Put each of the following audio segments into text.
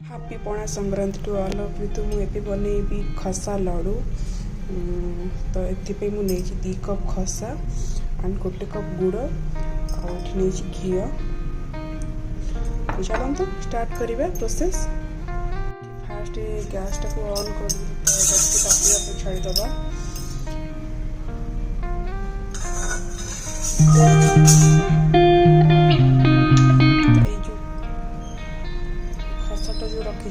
Happy Pana Sankranti to all of you. तो मुझे बनैबी खसा लडू। तो ये मुझे 2 कप खसा एंड 1 कप गुड़ आठी घी। चलते स्टार्ट करिबा प्रोसेस। फास्ट गैस टाक ऑन कर तापा छाड़ीदबा। खसाटा जो रखी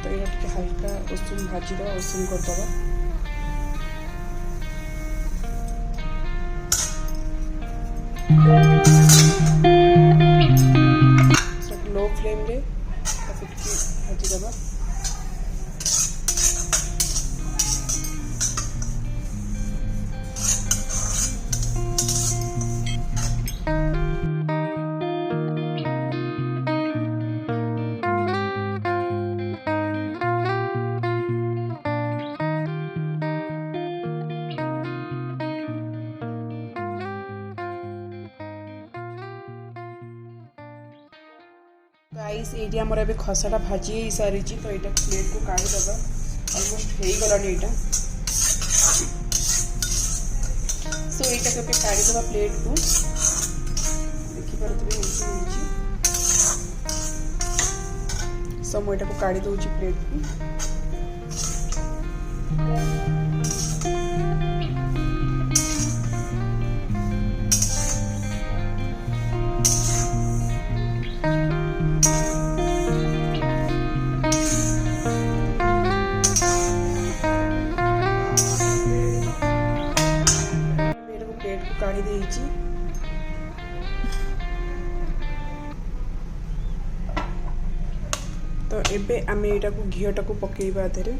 तो ये हल्का उषुम भाजीद उषुम करदबा। लो फ्लेम रे भाजीदबा। गाइस ये आमर ए खसाटा भाजी हो सारी। तो यहाँ प्लेट को काढ़ीदबा। अलमोस्ट हो गलानी यहाँ। सो यहाँ के काढ़ीदबा प्लेट को। देखिपे सो मुझे काढ़ी दूसरी प्लेट को। काढ़ी देइछि। तो एबे आमे एटा को घियोटा को पकेइबा देरे।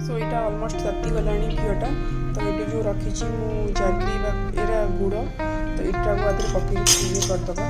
सो ये अलमोस्ट ताती गलानी घीटा। तो ये जो रखी जागरी एरा गुड़। तो यहाँ को आदि पकई करदबा।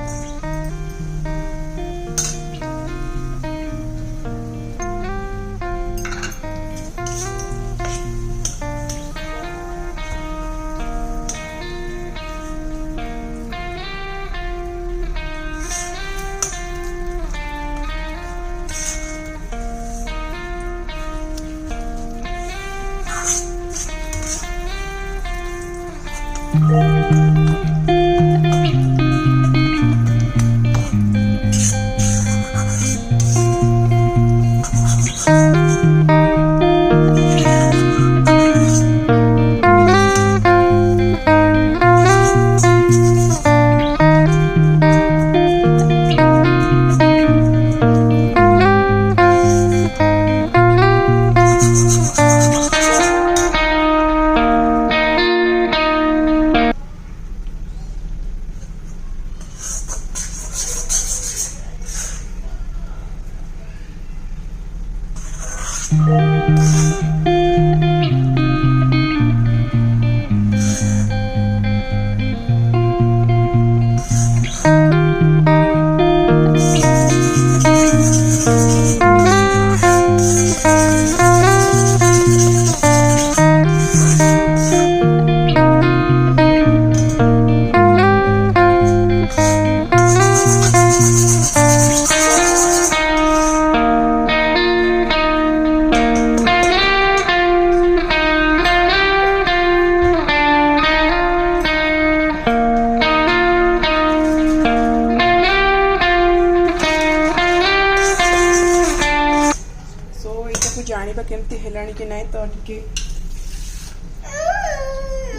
जानिबा केमती हेलानी कि नहीं। तो टिके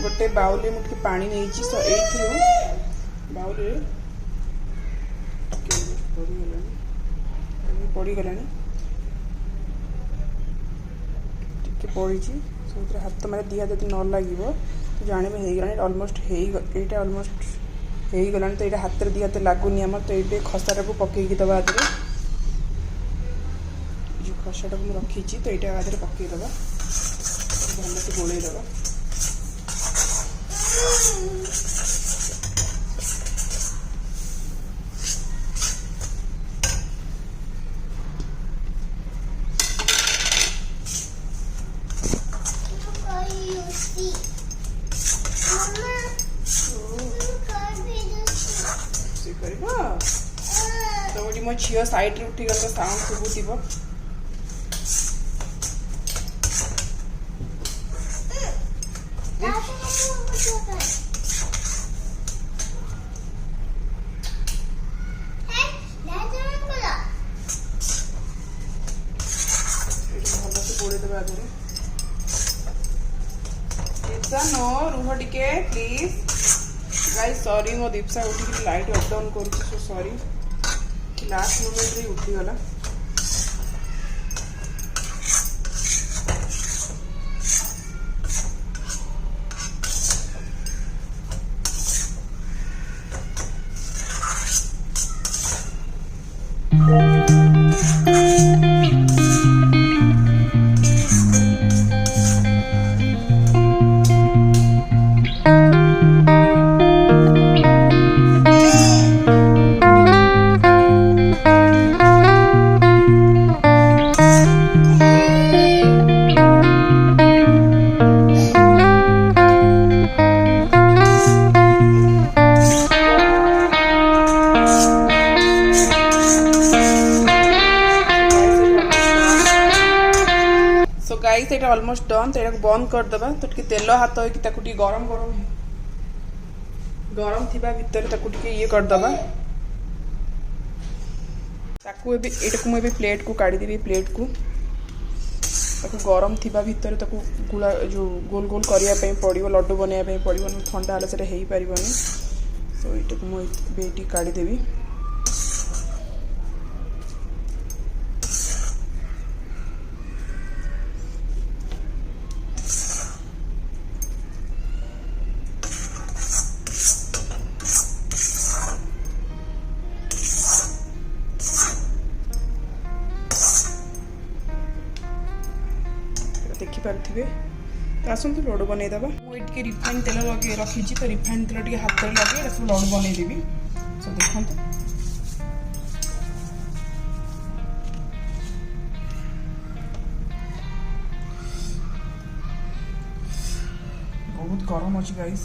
गोटे बाउल मुझे पानी नहीं। सो ये बाउल ପଡ଼ିଗଲାଣି ଟିକେ ପଡ଼ିଛି ସେଥିରେ ହାତ ମାନେ ଦି ହାତ ଯଦି ନ ଲାଗିବ ତ ଜାଣିବେ ହେଇଗଲାଣି ଅଲମୋଷ୍ଟ ଏଇଟା ଅଲମୋଷ୍ଟ ହେଇଗଲାଣି। ତ ଏଇଟା ହାତରେ ଦି ହାତ ଲାଗୁନି ଆମର। ତ ଏଇଟା ଖସାଟାକୁ ପକେଇକି ଦେବା ଆଦେହରେ ଯେଉଁ ଖସାଟାକୁ ମୁଁ ରଖିଛି ତ ଏଇଟା ଆଦେହରେ ପକେଇଦେବା ଭଲସେ ଗୋଳେଇଦେବା। तो वो मो झील साइड रे उठी गला साउंड शुभुव भलसे गोड़ेदेवा आगे नो रुह टिके प्लीज गाइस सॉरी मो दीपसा उठी लाइट अप डाउन कर सॉरी लास्ट मोमेंट रे उठी गला। गाइस एटा ऑलमोस्ट डन। तो एटा बंद कर देबा। तो टिके तेल हाथ होई कि ताकू टिके गरम थिबा भितर ताकू टिके ये कर देबा। ताकू एबे एटा को एबे प्लेट को काढी देबी। प्लेट को ताकू गरम थिबा भितर ताकू गुला जो गोल गोल करिया पई पड़िबो लड्डू बनाया पई पड़िबो न ठंडा हला सेटा हेई परिबोनी। सो एटा को मो बेटी काढी देबी। देखिपे तो आसतु लड्डू बनईदेवा। मुझे रिफाइन तेल लगे रखी तो रिफाइन तेल टे हाथ में लगे सब लड्डू बनईदेवी। सो देखो बहुत गरम अच्छी गाइस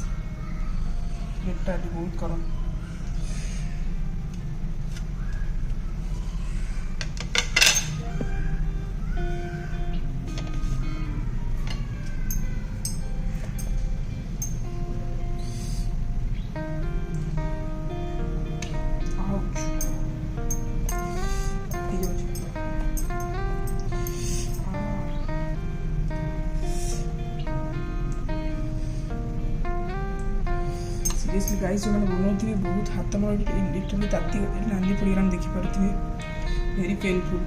प्लेटा बहुत गरम। सीरियसली गाइस जो मैंने बनाऊे बहुत हाथ मोर लिटरली ताती नाली पड़गलान देखिपे very painful.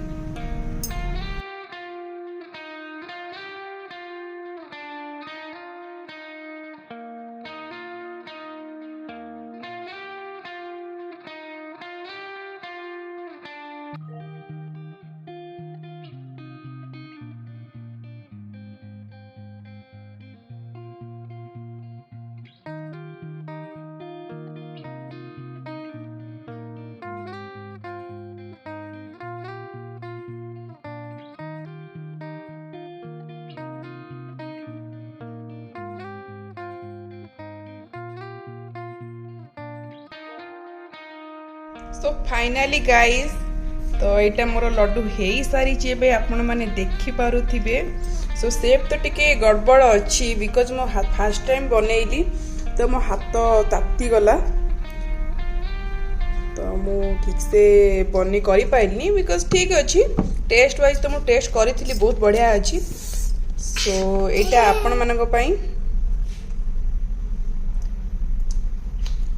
So finally guys तो यहाँ मोर लड्डू हो सारी आपण मैंने देखिपे। सो सेप तो टिके गड़बड़ अच्छी बिकज मो फास्ट टाइम बनैली तो मो हाथ ताती गला तो मु ठीक से बनी करि पाइलनी बिकज ठीक अच्छी टेस्ट वाइज तो मु टेस्ट करी बहुत बढ़िया अच्छी। सो यहाँ आपण मानक पई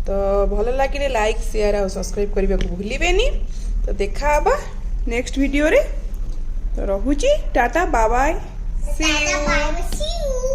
तो भल लगे लाइक शेयर और सब्सक्राइब करने को भूलिबेनी। तो देखा नेक्स्ट वीडियो रे तो रहुची tata bye bye see you.